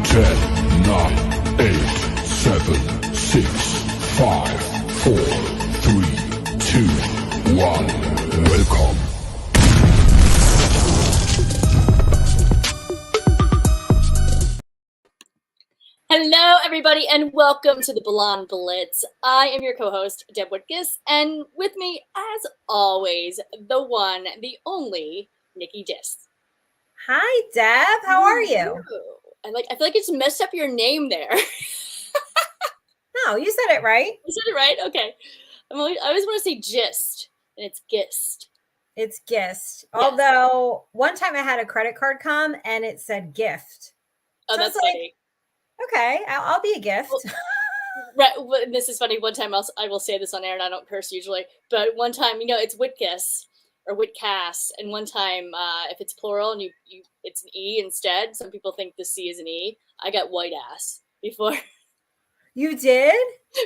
10, 9, 8, 7, 6, 5, 4, 3, 2, 1. Welcome. Hello, everybody, and welcome to the Blitz. I am your co-host, Deb Whitkus, and with me, as always, the one, the only, Nikki Dis. Hi, Deb. How are you? I feel like I just messed up your name there. No, you said it right. You said it right? Okay. I always want to say gist, and it's gist. It's gist. Yes. Although one time I had a credit card come and it said gift. Oh, so that's funny. Okay, I'll be a gift. Well, right. Well, this is funny. One time I will say this on air, and I don't curse usually, but one time, it's Whitkus or Whitcast, and one time, if it's plural and you it's an E instead, some people think the C is an E. I got white ass before. You did?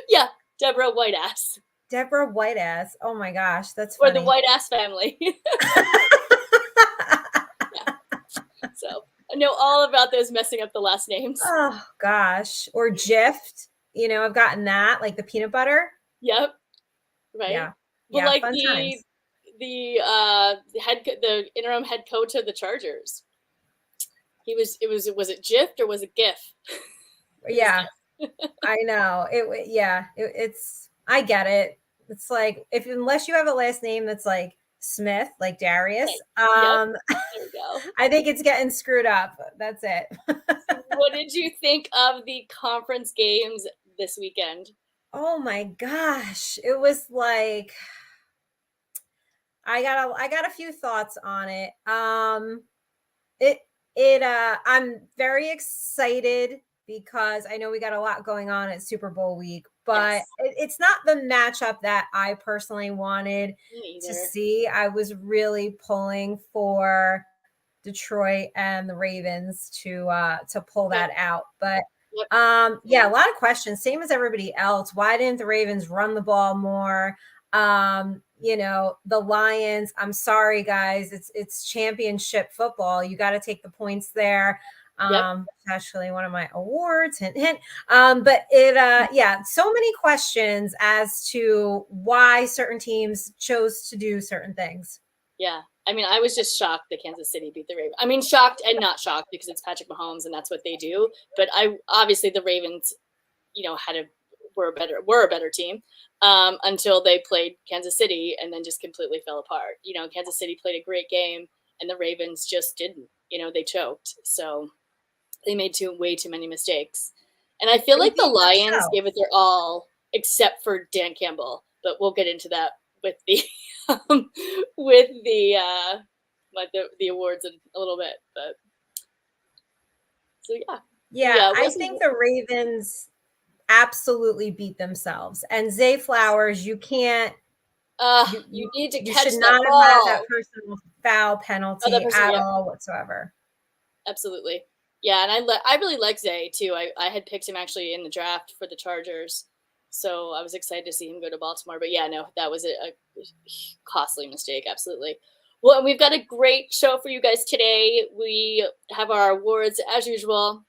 Yeah, Deborah White Ass. Deborah White Ass. Oh my gosh, that's funny. Or the White Ass family. Yeah. So I know all about those messing up the last names. Oh gosh. Or Jift. I've gotten that, like the peanut butter. Yep. Right. Yeah. Well, yeah, like fun times. the interim head coach of the Chargers. Was it Jift or was it GIF? Yeah. I know. It's I get it. It's like unless you have a last name that's like Smith, like Darius. There we go. I think it's getting screwed up. That's it. What did you think of the conference games this weekend? Oh my gosh. It was like I got a few thoughts on it. I'm very excited because I know we got a lot going on at Super Bowl week, but yes. It's not the matchup that I personally wanted to see. I was really pulling for Detroit and the Ravens to pull that out. But a lot of questions, same as everybody else. Why didn't the Ravens run the ball more? The Lions, I'm sorry, guys, it's championship football. You got to take the points there. Actually one of my awards, hint. But so many questions as to why certain teams chose to do certain things. Yeah. I mean, I was just shocked that Kansas City beat the Ravens. I mean, shocked and not shocked because it's Patrick Mahomes and that's what they do. But obviously the Ravens, were a better team until they played Kansas City and then just completely fell apart. Kansas City played a great game and the Ravens just didn't. They choked. So they made way too many mistakes. And I feel like the Lions gave it their all except for Dan Campbell. But we'll get into that with the the awards in a little bit. But so I think the Ravens absolutely beat themselves. And Zay Flowers, you can't. You need to you catch should not ball. have had that personal foul penalty at all whatsoever. Absolutely. Yeah, and I really like Zay too. I had picked him actually in the draft for the Chargers, so I was excited to see him go to Baltimore. But that was a costly mistake. Absolutely. Well, and we've got a great show for you guys today. We have our awards as usual.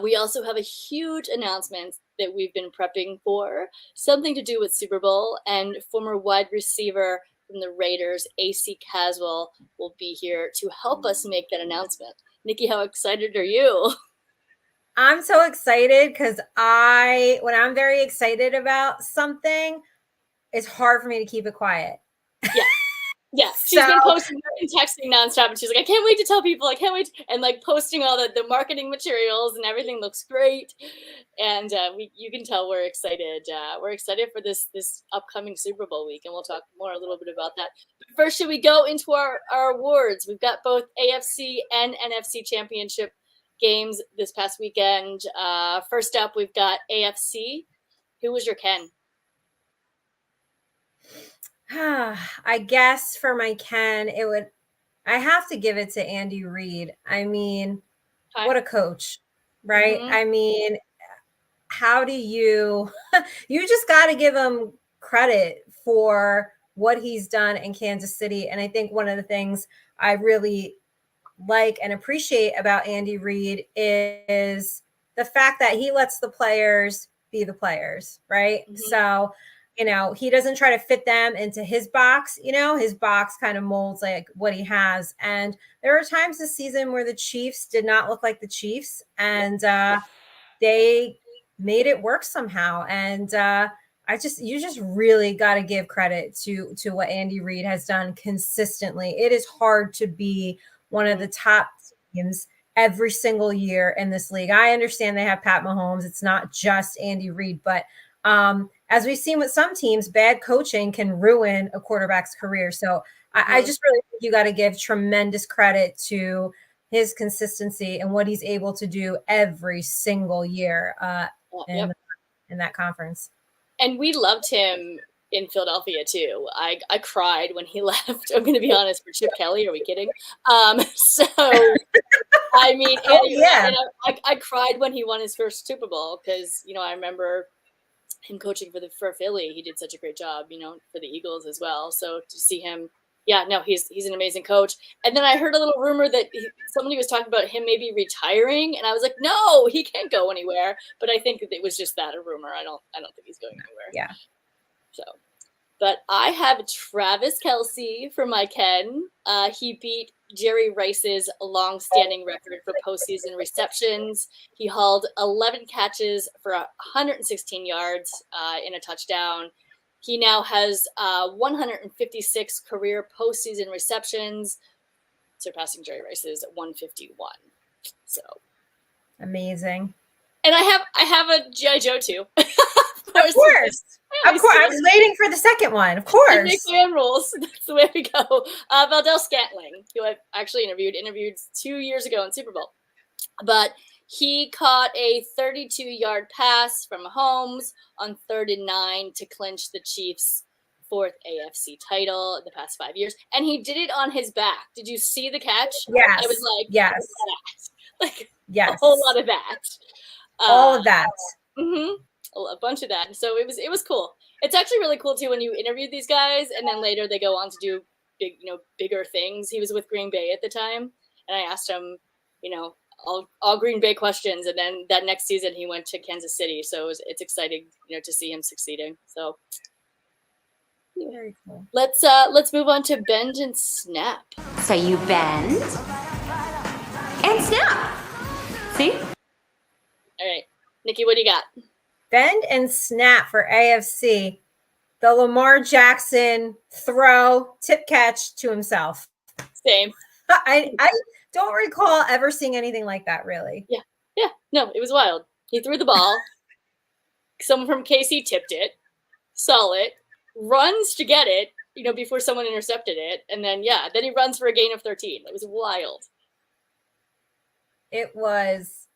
We also have a huge announcement that we've been prepping for, something to do with Super Bowl, and former wide receiver from the Raiders, AC Caswell, will be here to help us make that announcement. Nikki, how excited are you? I'm so excited because when I'm very excited about something, it's hard for me to keep it quiet. Yeah. Yeah, she's been posting and texting nonstop, and she's like, I can't wait to tell people. I can't wait. And posting all the marketing materials and everything looks great. And you can tell we're excited. We're excited for this upcoming Super Bowl week, and we'll talk a little bit about that. But first, should we go into our awards? We've got both AFC and NFC championship games this past weekend. First up, we've got AFC. Who was your Ken? I guess for my Ken, I have to give it to Andy Reid. I mean, what a coach, right? Mm-hmm. I mean, how do you just got to give him credit for what he's done in Kansas City. And I think one of the things I really like and appreciate about Andy Reid is the fact that he lets the players be the players, right? Mm-hmm. So, he doesn't try to fit them into his box. His box kind of molds like what he has. And there were times this season where the Chiefs did not look like the Chiefs, and they made it work somehow. And you just really got to give credit to what Andy Reid has done consistently. It is hard to be one of the top teams every single year in this league. I understand they have Pat Mahomes. It's not just Andy Reid, but as we've seen with some teams, bad coaching can ruin a quarterback's career. So I just really think you got to give tremendous credit to his consistency and what he's able to do every single year in that conference. And we loved him in Philadelphia too. I cried when he left. I'm going to be honest, for Chip Kelly. Are we kidding? So I mean, I cried when he won his first Super Bowl because I remember him coaching for Philly. He did such a great job, for the Eagles as well. So to see him, he's an amazing coach. And then I heard a little rumor that somebody was talking about him maybe retiring, and I was like, no, he can't go anywhere. But I think it was just that, a rumor. I don't think he's going anywhere. Yeah. So, but I have Travis Kelce for my Ken. He beat Jerry Rice's long-standing record for postseason receptions. He hauled 11 catches for 116 yards in a touchdown. He now has 156 career postseason receptions, surpassing Jerry Rice's 151. So amazing. And I have a G.I. Joe too. Of course. I was waiting for the second one. Of course. Nick fan rules. That's the way we go. Valdell Scantling, who I've actually interviewed 2 years ago in Super Bowl. But he caught a 32-yard pass from Mahomes on 3rd and 9 to clinch the Chiefs' 4th AFC title in the past 5 years. And he did it on his back. Did you see the catch? Yes. I was like, yes. A whole lot of that. All of that. Mm-hmm. A bunch of that. So it was cool. It's actually really cool too when you interview these guys and then later they go on to do bigger things. He was with Green Bay at the time, and I asked him, all Green Bay questions, and then that next season he went to Kansas City. So it's exciting, to see him succeeding. So very cool. Let's move on to bend and snap. So you bend and snap. See? All right, Nikki, what do you got? Bend and snap for AFC. The Lamar Jackson throw, tip catch to himself. Same. I don't recall ever seeing anything like that, really. Yeah. No, it was wild. He threw the ball. Someone from KC tipped it, saw it, runs to get it, before someone intercepted it. And then he runs for a gain of 13. It was wild. It was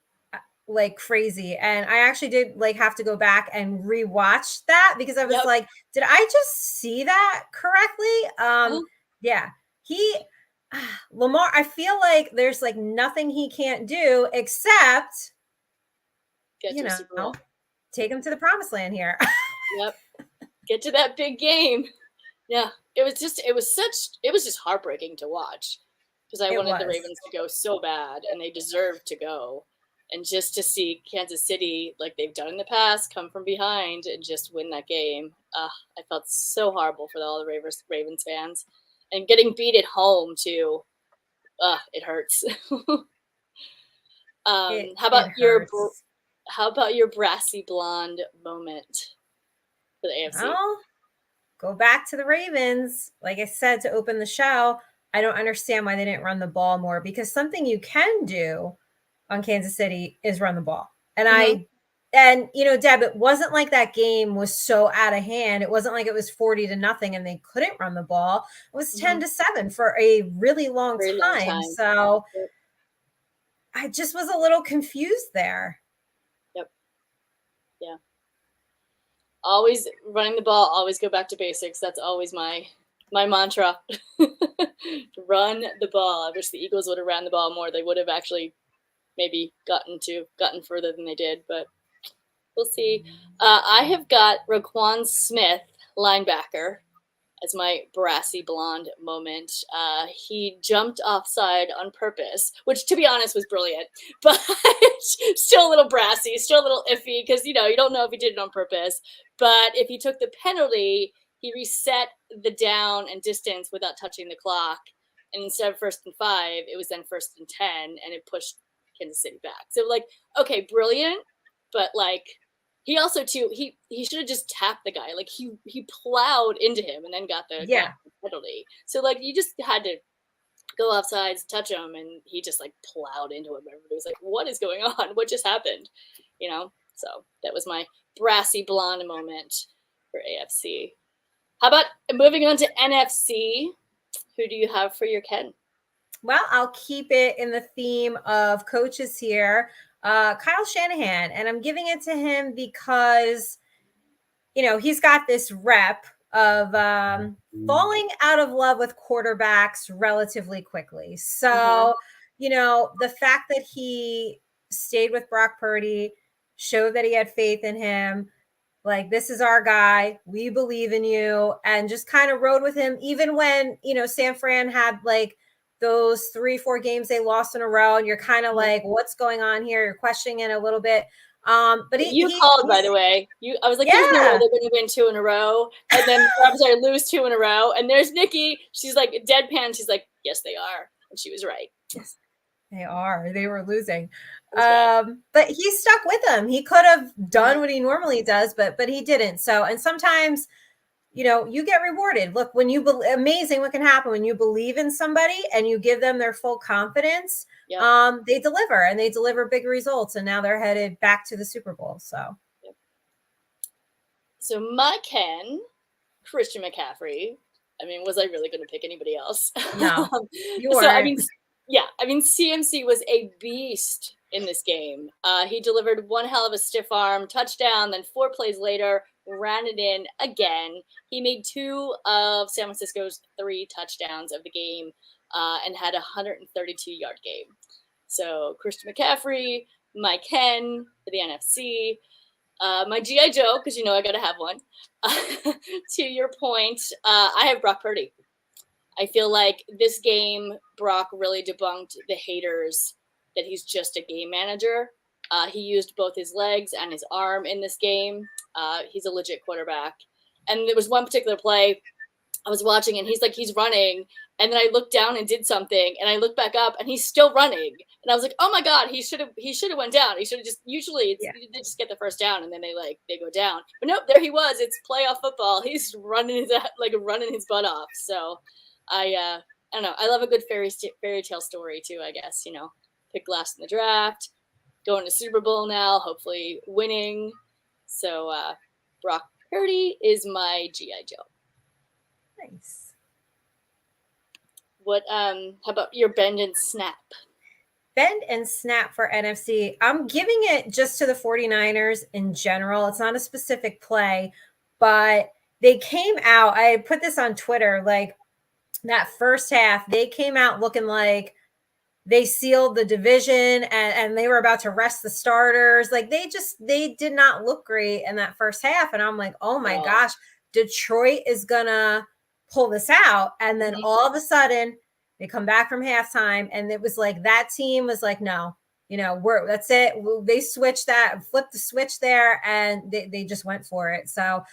like crazy. And I actually did have to go back and rewatch that because I was like, did I just see that correctly? Yeah. Lamar, I feel like there's nothing he can't do except, take him to the promised land here. Yep. Get to that big game. Yeah. It was just heartbreaking to watch because I wanted the Ravens to go so bad and they deserved to go. And just to see Kansas City, like they've done in the past, come from behind and just win that game. I felt so horrible for all the Ravens fans. And getting beat at home, too. It hurts. How about your brassy blonde moment for the AFC? Well, go back to the Ravens. Like I said, to open the show, I don't understand why they didn't run the ball more because something you can do on Kansas City is run the ball. And Deb, it wasn't like that game was so out of hand. It wasn't like it was 40-0 and they couldn't run the ball. It was 10-7 for a really long time. So I just was a little confused there. Yep. Yeah. Always running the ball, always go back to basics. That's always my mantra. Run the ball. I wish the Eagles would have ran the ball more. They would have actually maybe gotten further than they did, but we'll see. I have got Roquan Smith, linebacker, as my brassy blonde moment. He jumped offside on purpose, which, to be honest, was brilliant, but still a little brassy, still a little iffy, because, you don't know if he did it on purpose. But if he took the penalty, he reset the down and distance without touching the clock. And instead of 1st and 5, it was then 1st and 10, and it pushed Kansas City back. So, okay, brilliant, but, he also, too, he should have just tapped the guy. He plowed into him and then got the penalty. So, you just had to go offsides, touch him, and he just, plowed into him. Everybody was like, what is going on? What just happened? So that was my brassy blonde moment for AFC. How about moving on to NFC? Who do you have for your Ken? Well, I'll keep it in the theme of coaches here. Kyle Shanahan, and I'm giving it to him because, he's got this rep of falling out of love with quarterbacks relatively quickly. So, the fact that he stayed with Brock Purdy showed that he had faith in him. This is our guy. We believe in you. And just kind of rode with him, even when, San Fran had those 3-4 games they lost in a row, and you're kind of what's going on here? You're questioning it a little bit. But you called, by the way. I was like, there's no way they're going to win 2 in a row, and then lose 2 in a row. And there's Nikki. She's like deadpan. She's like, yes, they are, and she was right. Yes, they are. They were losing. But he stuck with them. He could have done what he normally does, but he didn't. So, and sometimes, you get rewarded. Look, when amazing what can happen when you believe in somebody and you give them their full confidence. Yep. They deliver, and they deliver big results, and now they're headed back to the Super Bowl. So, yep. So my Ken, Christian McCaffrey. I mean, was I really going to pick anybody else? No, you weren't. So I mean, CMC was a beast in this game. He delivered one hell of a stiff arm touchdown, then 4 plays later, ran it in again. He made 2 of San Francisco's 3 touchdowns of the game and had a 132-yard game. So Christian McCaffrey, my Ken for the NFC, my G.I. Joe, because I got to have one. To your point, I have Brock Purdy. I feel like this game, Brock really debunked the haters that he's just a game manager. He used both his legs and his arm in this game. He's a legit quarterback. And there was one particular play I was watching, and he's running. And then I looked down and did something, and I looked back up, and he's still running. And I was like, oh my God, he should have went down. He should have just, usually they just get the first down and then they go down. But nope, there he was. It's playoff football. He's running his butt off. So I don't know. I love a good fairy tale story too, I guess, picked last in the draft, going to Super Bowl now, hopefully winning. So Brock Purdy is my G.I. Joe. Nice. What how about your bend and snap? Bend and snap for NFC. I'm giving it just to the 49ers in general. It's not a specific play, but they came out. I put this on Twitter, that first half, they came out looking like they sealed the division and they were about to rest the starters. They did not look great in that first half. And I'm like, oh my gosh, Detroit is gonna pull this out. And then all of a sudden they come back from halftime, and it was that team was like, no, that's it. They switched flipped the switch there, and they just went for it. So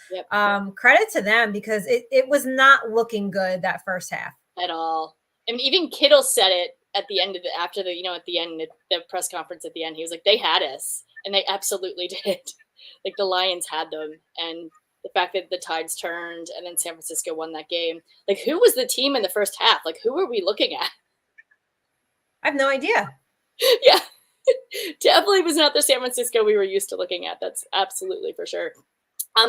credit to them, because it was not looking good that first half at all. And even Kittle said it at the end of the press conference at the end. He was like, they had us, and they absolutely did. The Lions had them, and the fact that the tides turned and then San Francisco won that game. Who was the team in the first half? Who were we looking at? I have no idea. Yeah, definitely was not the San Francisco we were used to looking at. That's absolutely for sure.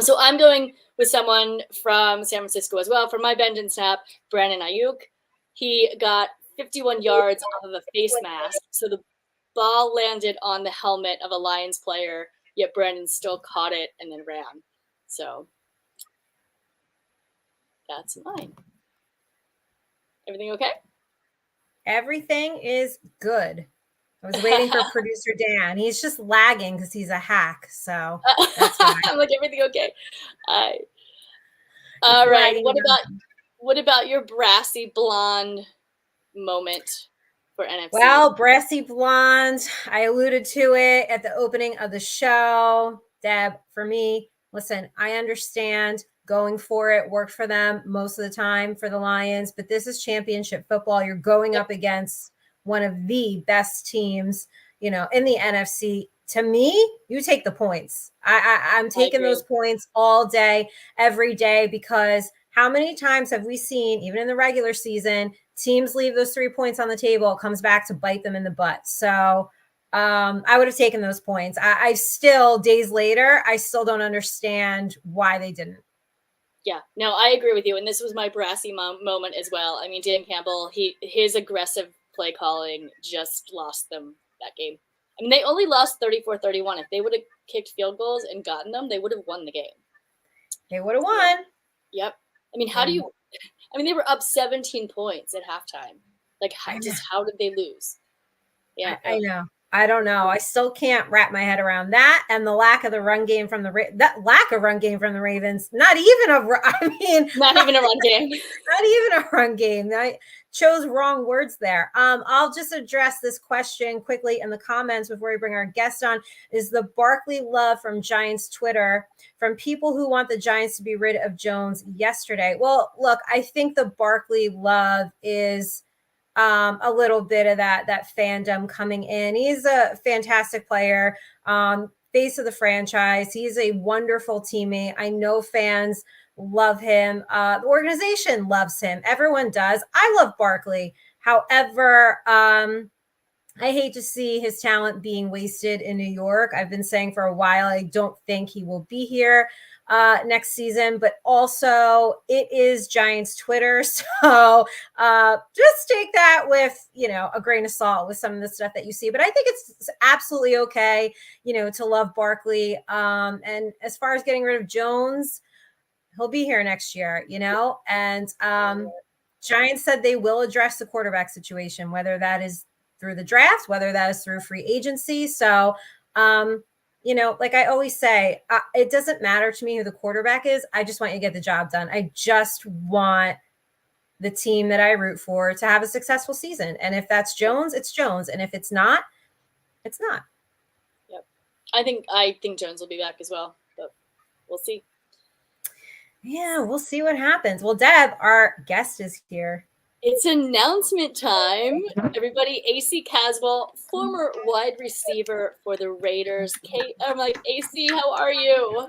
So I'm going with someone from San Francisco as well. For my bend and snap, Brandon Ayuk. He got 51 yards off of a face mask. So the ball landed on the helmet of a Lions player, yet Brandon still caught it and then ran. So that's mine. Everything okay? Everything is good. I was waiting for producer Dan. He's just lagging because he's a hack. So that's fine. I'm like, everything okay? All right. What about your brassy blonde moment for NFC? Well, brassy blonde. I alluded to it at the opening of the show. Deb, for me, listen, I understand going for it worked for them most of the time for the Lions, but this is championship football. You're going up against one of the best teams, in the NFC. To me, you take the points. I'm taking those points all day, every day, because how many times have we seen, even in the regular season, teams leave those 3 points on the table, it comes back to bite them in the butt. So I would have taken those points. I still, days later, I still don't understand why they didn't. Yeah, no, I agree with you. And this was my brassy moment as well. I mean, Dan Campbell, his aggressive play calling just lost them that game. I mean, they only lost 34-31. If they would have kicked field goals and gotten them, they would have won the game. They would have won. Yep. I mean, they were up 17 points at halftime. Like, how did they lose? Yeah. I know. I don't know. I still can't wrap my head around that, and the lack of run game from the Ravens. Not even a run game. Not even a run game. I chose wrong words there. I'll just address this question quickly in the comments before we bring our guest on. Is the Barkley love from Giants Twitter from people who want the Giants to be rid of Jones yesterday? Well, look, I think the Barkley love is a little bit of that fandom coming in. He's a fantastic player, face of the franchise. He's a wonderful teammate. I know fans love him. The organization loves him. Everyone does. I love Barkley. However, I hate to see his talent being wasted in New York. I've been saying for a while, I don't think he will be here next season, but also it is Giants Twitter. So just take that with, a grain of salt with some of the stuff that you see. But I think it's absolutely okay, to love Barkley. And as far as getting rid of Jones, he'll be here next year, and Giants said they will address the quarterback situation, whether that is through the draft, whether that is through free agency. So, like I always say, it doesn't matter to me who the quarterback is. I just want you to get the job done. I just want the team that I root for to have a successful season. And if that's Jones, it's Jones. And if it's not, it's not. Yep. I think Jones will be back as well, but we'll see. Yeah, we'll see what happens. Well, Deb, our guest is here. It's announcement time. Everybody, AC Caswell, former wide receiver for the Raiders. I'm like, AC, how are you?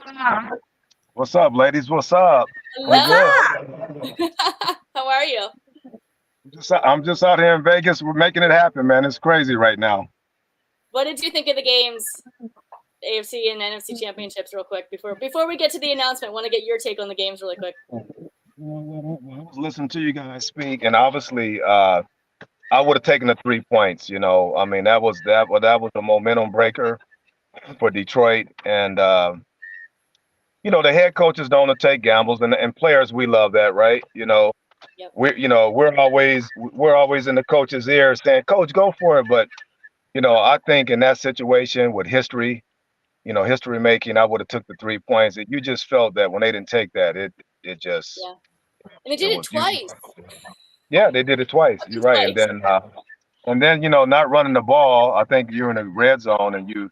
What's up, ladies? What's up? Hello. How are you? I'm just out here in Vegas. We're making it happen, man. It's crazy right now. What did you think of the games? AFC and NFC championships real quick. Before we get to the announcement, I want to get your take on the games really quick. I was listening to you guys speak, and obviously I would have taken the 3 points. I mean, that was a momentum breaker for Detroit. And the head coaches don't take gambles, and players, we love that, right? Yep. We're always in the coach's ear saying, "Coach, go for it." But I think in that situation with history making, I would have took the 3 points. You just felt that when they didn't take that, it just. Yeah. And they did it twice. Yeah, they did it twice. You're right. And then not running the ball. I think you're in a red zone, and you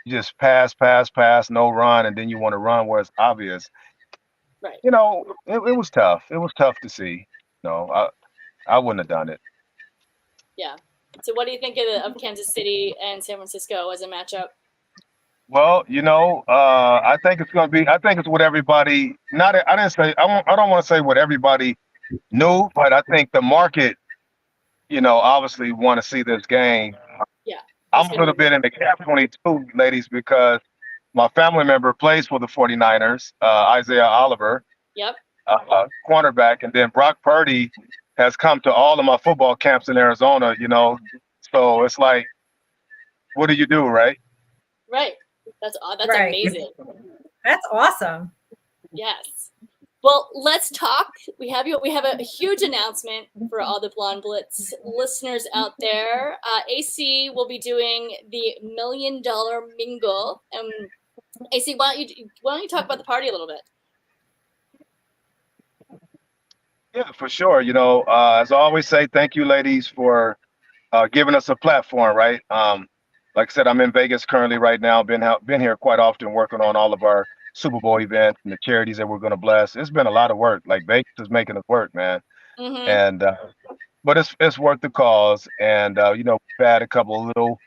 just pass, no run, and then you want to run where it's obvious. Right. It was tough. It was tough to see. I wouldn't have done it. Yeah. So what do you think of Kansas City and San Francisco as a matchup? Well, I think it's going to be. I think it's what everybody. I don't want to say what everybody knew, but I think the market, obviously want to see this game. Yeah. I'm a little bit in the catch-22, ladies, because my family member plays for the 49ers, Isaiah Oliver. Yep. Cornerback, and then Brock Purdy has come to all of my football camps in Arizona. So it's like, what do you do, right? Right. That's right. Amazing. That's awesome. Yes. Well, let's talk. We have a huge announcement for all the Blonde Blitz listeners out there. AC will be doing the $1 Million Mingle, and AC, why don't you talk about the party a little bit? Yeah, for sure. As I always say, thank you, ladies, for giving us a platform, right? Like I said, I'm in Vegas currently right now. Been here quite often, working on all of our Super Bowl events and the charities that we're going to bless. It's been a lot of work. Like Vegas is making us work, man. Mm-hmm. And but it's worth the cause. And we've had a couple of little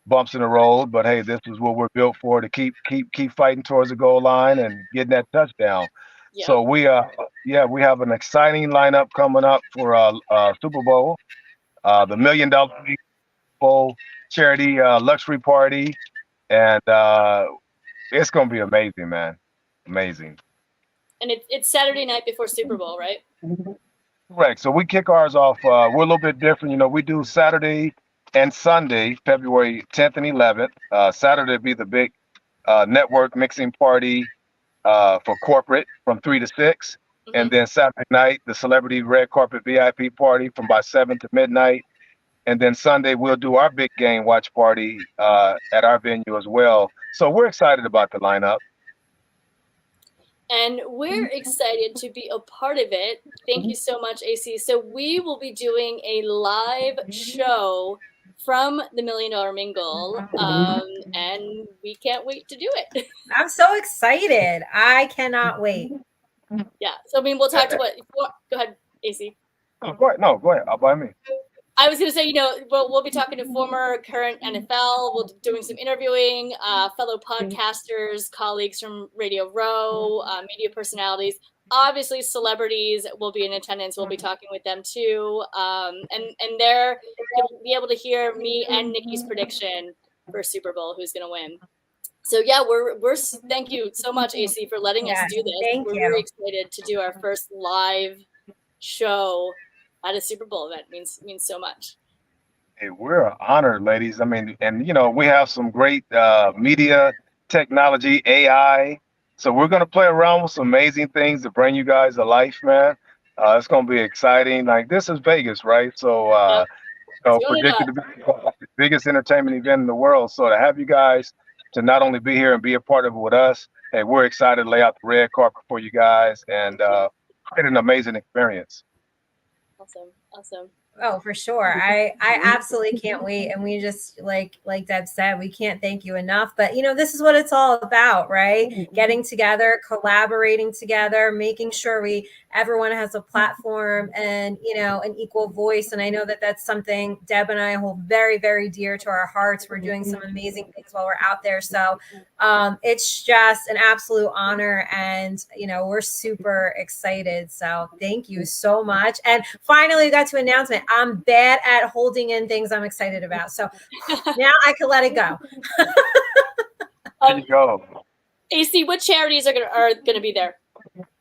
bumps in the road, but hey, this is what we're built for, to keep fighting towards the goal line and getting that touchdown. Yeah. So we have an exciting lineup coming up for Super Bowl, the $1 Million Bowl charity luxury party, and it's gonna be amazing, man. Amazing. And it's Saturday night before Super Bowl, right? Correct. So we kick ours off. We're a little bit different. We do Saturday and Sunday, February 10th and 11th. Saturday will be the big network mixing party for corporate from 3 to 6. Mm-hmm. And then Saturday night, the celebrity red carpet VIP party from by 7 to midnight. And then Sunday, we'll do our big game watch party at our venue as well. So we're excited about the lineup. And we're excited to be a part of it. Thank you so much, AC. So we will be doing a live show from the $1 Million Mingle, and we can't wait to do it. I'm so excited. I cannot wait. Yeah. So, we'll talk to go ahead, AC. Oh, go ahead. No, go ahead. I'll buy me. I was going to say, we'll be talking to former, current NFL. We'll be doing some interviewing, fellow podcasters, colleagues from Radio Row, media personalities. Obviously, celebrities will be in attendance. We'll be talking with them too. And there you'll be able to hear me and Nikki's prediction for Super Bowl, who's going to win. So yeah, we're thank you so much, AC, for letting us do this. We're very excited to do our first live show at a Super Bowl event. Means so much. Hey, we're honored, ladies. And we have some great media technology, AI. So we're gonna play around with some amazing things to bring you guys to life, man. It's gonna be exciting. Like, this is Vegas, right? So predicted to be the biggest entertainment event in the world. So to have you guys to not only be here and be a part of it with us, hey, we're excited to lay out the red carpet for you guys and create an amazing experience. Awesome. Oh, for sure. I absolutely can't wait. And we just, like Deb said, we can't thank you enough. But, this is what it's all about, right? Getting together, collaborating together, making sure everyone has a platform and, an equal voice. And I know that that's something Deb and I hold very, very dear to our hearts. We're doing some amazing things while we're out there. So it's just an absolute honor. And, we're super excited. So thank you so much. And finally, we got to announcement. I'm bad at holding in things I'm excited about. So now I can let it go. There you go. AC, what charities are gonna be there?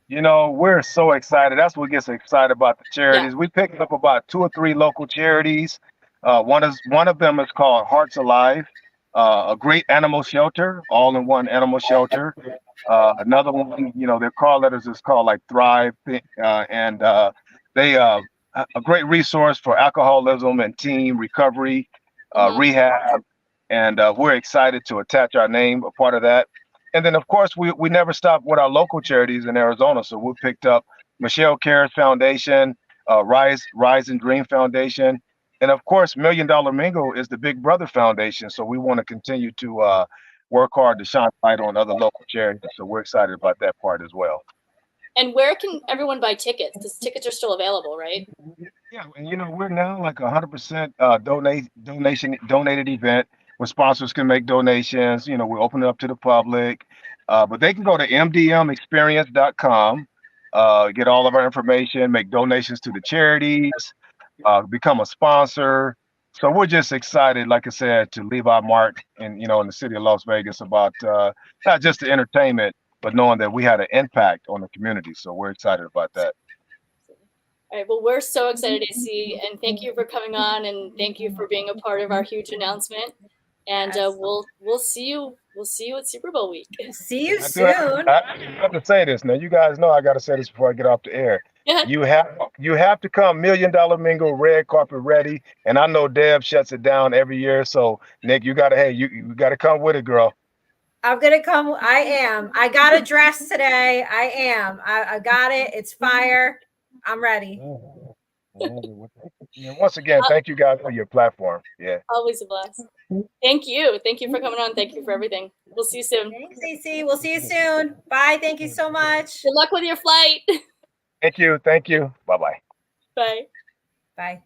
We're so excited. That's what gets excited about the charities. Yeah. We picked up about 2 or 3 local charities. One of them is called Hearts Alive, a great animal shelter, all-in-one animal shelter. Another one, their call letters is called like Thrive, and they a great resource for alcoholism and teen recovery, rehab, and we're excited to attach our name, a part of that. And then, of course, we never stop with our local charities in Arizona. So we picked up Michelle Cares Foundation, Rise and Dream Foundation, and of course, $1 Million Mingle is the Big Brother Foundation. So we want to continue to work hard to shine light on other local charities. So we're excited about that part as well. And where can everyone buy tickets? Because tickets are still available, right? Yeah, and we're now like 100% donated event where sponsors can make donations. We're opening up to the public, but they can go to mdmexperience.com, get all of our information, make donations to the charities, become a sponsor. So we're just excited, like I said, to leave our mark in the city of Las Vegas about not just the entertainment, but knowing that we had an impact on the community. So we're excited about that. All right. Well, we're so excited to see, and thank you for coming on, and thank you for being a part of our huge announcement. And we'll see you. We'll see you at Super Bowl week. See you soon. I have to say this now. You guys know I got to say this before I get off the air. Yeah. You have to come $1 Million Mingle red carpet ready, and I know Deb shuts it down every year. So Nick, you gotta come with it, girl. I'm gonna come. I am. I got a dress today. I am. I got it. It's fire. I'm ready. Once again, thank you guys for your platform. Yeah. Always a blast. Thank you. Thank you for coming on. Thank you for everything. We'll see you soon. Thanks, AC. We'll see you soon. Bye. Thank you so much. Good luck with your flight. Thank you. Thank you. Bye-bye. Bye. Bye.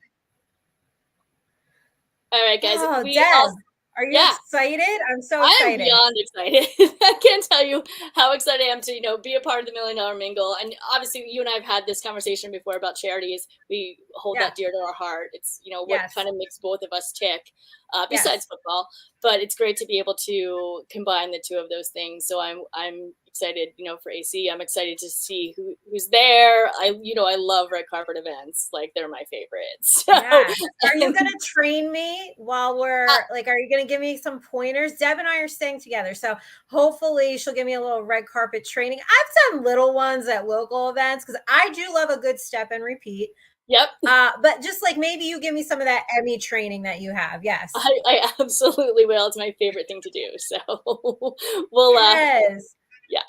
All right, guys. Oh, Deb, are you excited? I'm so excited. I am beyond excited. I can't tell you how excited I am to, be a part of the Million Dollar Mingle. And obviously, you and I have had this conversation before about charities. We hold that dear to our heart. It's, what kind of makes both of us tick, besides football. But it's great to be able to combine the two of those things. So I'm excited, for AC. I'm excited to see who's there. I love red carpet events. Like, they're my favorites. So, Are you going to train me while we're are you going to give me some pointers? Deb and I are staying together. So hopefully she'll give me a little red carpet training. I've done little ones at local events because I do love a good step and repeat. Yep. But just like maybe you give me some of that Emmy training that you have. Yes. I absolutely will. It's my favorite thing to do. So we'll yeah.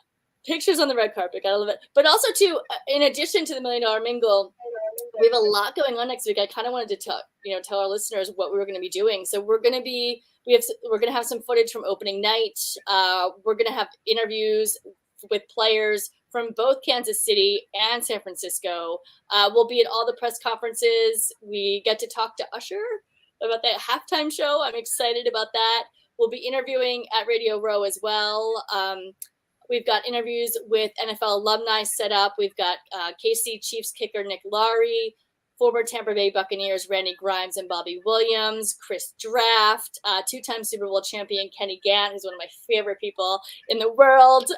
Pictures on the red carpet. Gotta love it. But also too, in addition to the Million Dollar Mingle, we have a lot going on next week. I kind of wanted to tell our listeners what we were going to be doing. So we're going to have some footage from opening night. We're going to have interviews with players from both Kansas City and San Francisco. We'll be at all the press conferences. We get to talk to Usher about that halftime show. I'm excited about that. We'll be interviewing at Radio Row as well. We've got interviews with NFL alumni set up. We've got KC Chiefs kicker Nick Laurie, former Tampa Bay Buccaneers Randy Grimes and Bobby Williams, Chris Draft, two-time Super Bowl champion Kenny Gant, who's one of my favorite people in the world.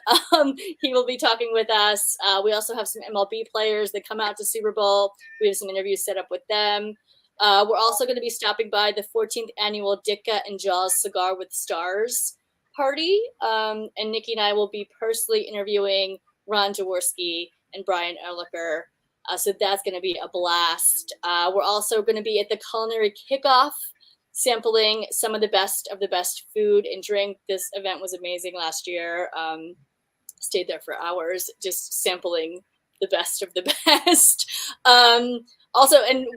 He will be talking with us. We also have some MLB players that come out to Super Bowl. We have some interviews set up with them. We're also going to be stopping by the 14th annual Ditka and Jaws Cigar with Stars party. And Nikki and I will be personally interviewing Ron Jaworski and Brian Erlicher. So that's going to be a blast. We're also going to be at the Culinary Kickoff, sampling some of the best food and drink. This event was amazing last year. Stayed there for hours, just sampling the best of the best. Also, and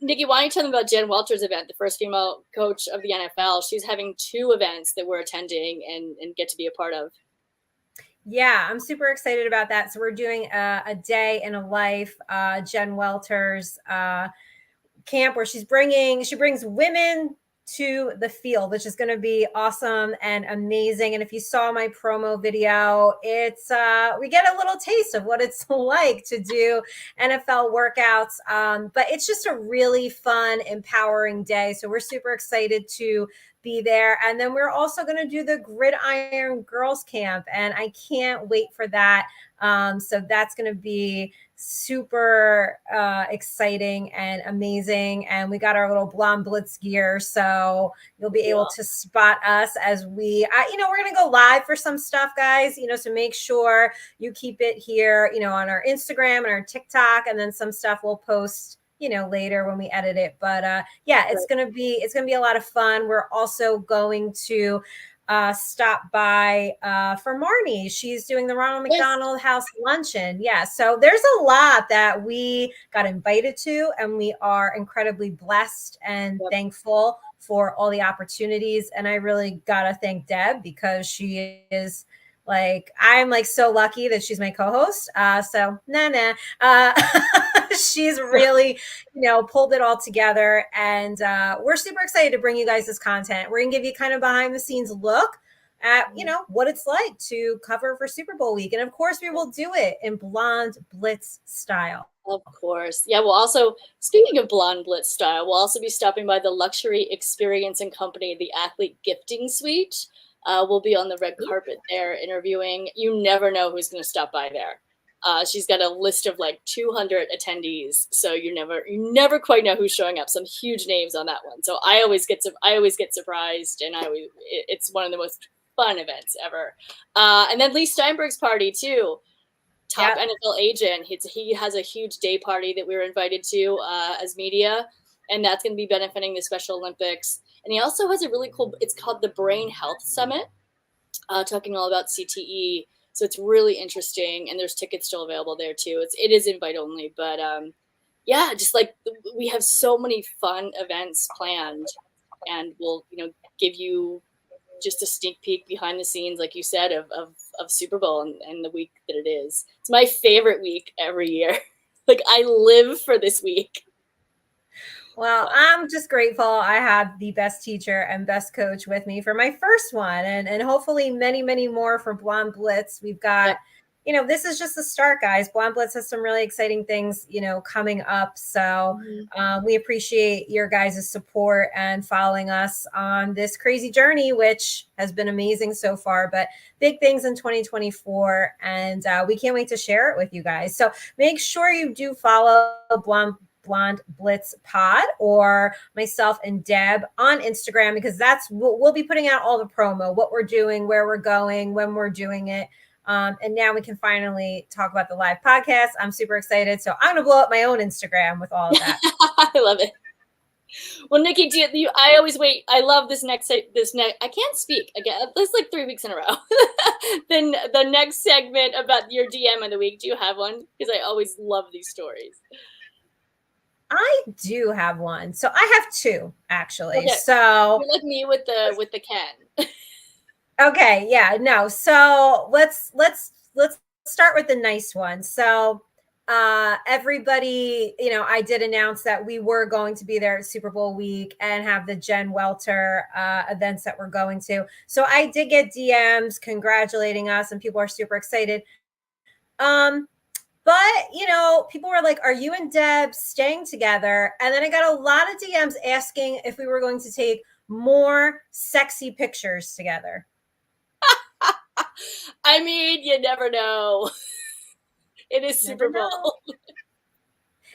Nikki, why don't you tell them about Jen Welter's event, the first female coach of the NFL? She's having 2 events that we're attending and get to be a part of. Yeah, I'm super excited about that. So we're doing a day in a life, Jen Welter's camp, where she brings women to the field, which is going to be awesome and amazing. And if you saw my promo video, it's we get a little taste of what it's like to do NFL workouts. But it's just a really fun, empowering day. So we're super excited to be there. And then we're also going to do the Gridiron Girls Camp, and I can't wait for that. So that's going to be super exciting and amazing. And we got our little blonde Blitz gear, so you'll be able to spot us as we're going to go live for some stuff, guys, so make sure you keep it here, on our Instagram and our TikTok, and then some stuff we'll post later when we edit it. But it's going to be a lot of fun. We're also going to stop by for Marnie. She's doing the Ronald McDonald House Luncheon. Yeah. So there's a lot that we got invited to, and we are incredibly blessed and thankful for all the opportunities. And I really got to thank Deb, because she is I'm so lucky that she's my co-host. She's really, pulled it all together, and we're super excited to bring you guys this content. We're going to give you kind of behind the scenes look at, what it's like to cover for Super Bowl week. And of course we will do it in blonde Blitz style. Of course. Yeah. We'll also, speaking of blonde Blitz style, we'll also be stopping by the Luxury Experience and Company, the Athlete Gifting Suite. We'll be on the red carpet there interviewing. You never know who's going to stop by there. She's got a list of 200 attendees, so you never quite know who's showing up. Some huge names on that one. So I always get surprised, and it's one of the most fun events ever. And then Lee Steinberg's party too. Top NFL agent. He has a huge day party that we were invited to as media, and that's going to be benefiting the Special Olympics. And he also has a really cool, it's called the Brain Health Summit. talking all about CTE. So it's really interesting, and there's tickets still available there too. It is invite only, but yeah, just like we have so many fun events planned, and we'll give you just a sneak peek behind the scenes, like you said, of Super Bowl and the week that it is. It's my favorite week every year. Like I live for this week. Well, I'm just grateful I had the best teacher and best coach with me for my first one, and hopefully many, many more for Blonde Blitz. We've got, this is just the start, guys. Blonde Blitz has some really exciting things, coming up. So we appreciate your guys' support and following us on this crazy journey, which has been amazing so far, but big things in 2024. And we can't wait to share it with you guys. So make sure you do follow Blonde Blitz Pod or myself and Deb on Instagram, because we'll be putting out all the promo, what we're doing, where we're going, when we're doing it. And now we can finally talk about the live podcast. I'm super excited. So I'm going to blow up my own Instagram with all of that. I love it. Well, Nikki, I always wait. I love this next. I can't speak again. This like 3 weeks in a row. Then the next segment about your DM of the week. Do you have one? Because I always love these stories. I do have one. So I have two, actually. Okay. So you're like me with the Ken. Okay, yeah, no. So let's start with the nice one. So everybody, I did announce that we were going to be there at Super Bowl week and have the Jen Welter events that we're going to. So I did get DMs congratulating us, and people are super excited. But, people were like, are you and Deb staying together? And then I got a lot of DMs asking if we were going to take more sexy pictures together. I mean, you never know. It is Super Bowl.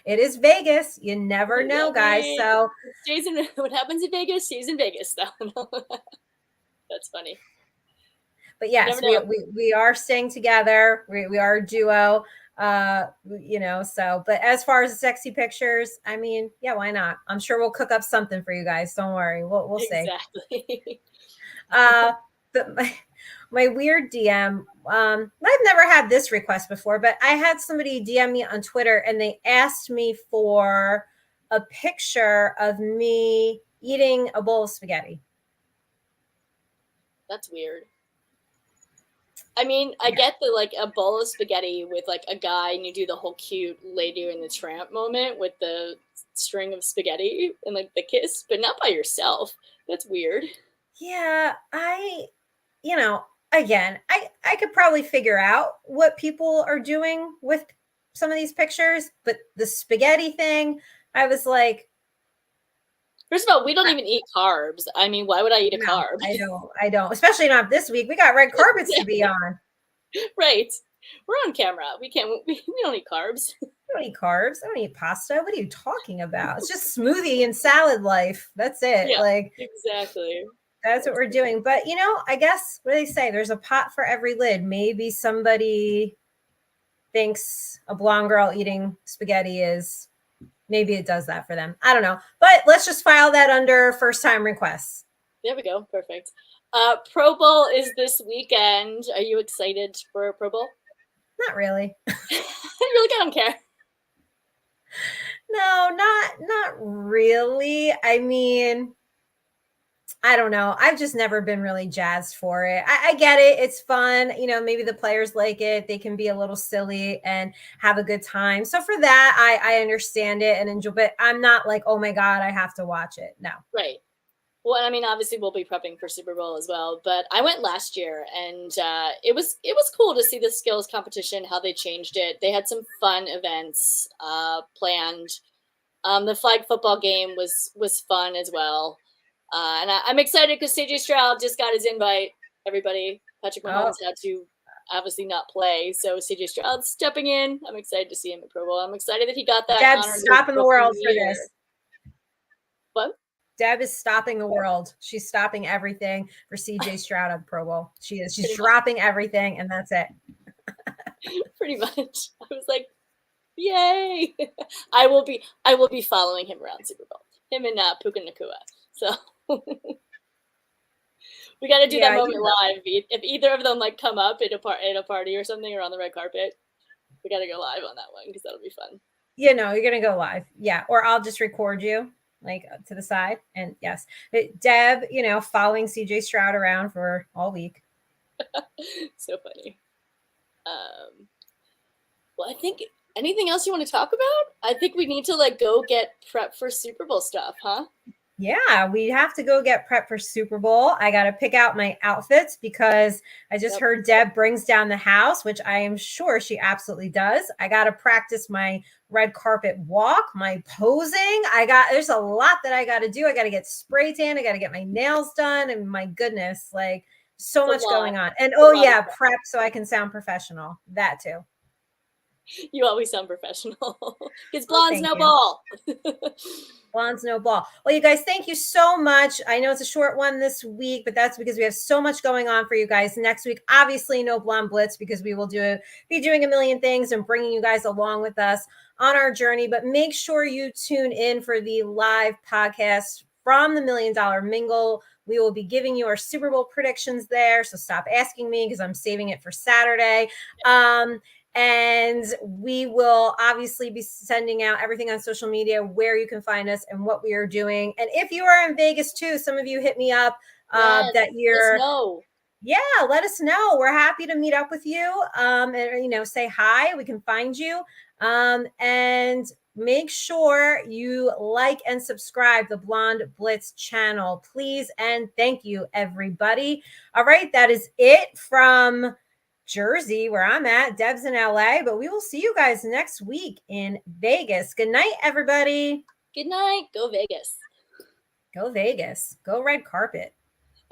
It is Vegas. You never know, guys. So what happens in Vegas stays in Vegas, though. That's funny. But yes, we are staying together. We are a duo. So, but as far as the sexy pictures, I mean, yeah, why not? I'm sure we'll cook up something for you guys. Don't worry. We'll see. Exactly. But my weird DM, I've never had this request before, but I had somebody DM me on Twitter and they asked me for a picture of me eating a bowl of spaghetti. That's weird. I mean, I get a bowl of spaghetti with like a guy and you do the whole cute Lady in the Tramp moment with the string of spaghetti and like the kiss, but not by yourself. That's weird. Yeah, again, I could probably figure out what people are doing with some of these pictures, but the spaghetti thing, I was like, first of all, we don't even eat carbs. I mean, why would I eat a carb? I don't. Especially not this week. We got red carpets to be on. Right. We're on camera. We don't eat carbs. I don't eat carbs. I don't eat pasta. What are you talking about? It's just smoothie and salad life. That's it. Yeah, exactly. That's what we're doing. But, I guess what do they say? There's a pot for every lid. Maybe somebody thinks a blonde girl eating spaghetti is... Maybe it does that for them. I don't know. But let's just file that under first time requests. There we go. Perfect. Pro Bowl is this weekend. Are you excited for Pro Bowl? Not really. I don't care. No, not really. I mean, I don't know. I've just never been really jazzed for it. I get it. It's fun. Maybe the players like it. They can be a little silly and have a good time. So for that, I understand it and enjoy, but I'm not like, oh my God, I have to watch it. No. Right. Well, I mean, obviously we'll be prepping for Super Bowl as well, but I went last year and it was cool to see the skills competition, how they changed it. They had some fun events planned. The flag football game was fun as well. And I'm excited because CJ Stroud just got his invite. Everybody, Patrick Mahomes had to obviously not play, so CJ Stroud's stepping in. I'm excited to see him at Pro Bowl. I'm excited that he got that. Deb's stopping the world for this. What? Deb is stopping the world. She's stopping everything for CJ Stroud at Pro Bowl. She is. She's dropping everything, and that's it. Pretty much. I was like, yay! I will be following him around Super Bowl. Him and Puka Nakua. So. We got to do that moment live. If either of them like come up at a party or something or on the red carpet, we got to go live on that one because that'll be fun. You're going to go live. Yeah. Or I'll just record you like to the side. And yes, Deb, following CJ Stroud around for all week. So funny. Well, I think anything else you want to talk about? I think we need to like go get prep for Super Bowl stuff, huh? Yeah, we have to go get prep for Super Bowl. I got to pick out my outfits because I just heard Deb brings down the house, which I am sure she absolutely does. I got to practice my red carpet walk, my posing. There's a lot that I got to do. I got to get spray tan. I got to get my nails done. And my goodness, like so much going on. And prep so I can sound professional. That too. You always sound professional. Because blonde's no ball. Blonde's no ball. Well, you guys, thank you so much. I know it's a short one this week, but that's because we have so much going on for you guys next week. Obviously, no Blonde Blitz because we will be doing a million things and bringing you guys along with us on our journey. But make sure you tune in for the live podcast from the Million Dollar Mingle. We will be giving you our Super Bowl predictions there. So stop asking me because I'm saving it for Saturday. And we will obviously be sending out everything on social media, where you can find us and what we are doing. And if you are in Vegas too, some of you hit me up that you're, let us know. We're happy to meet up with you and, say hi. We can find you and make sure you like and subscribe the Blonde Blitz channel, please. And thank you, everybody. All right. That is it from Jersey, where I'm at. Deb's in LA, but we will see you guys next week in Vegas. Good night, everybody. Good night. Go Vegas. Go Vegas. Go red carpet.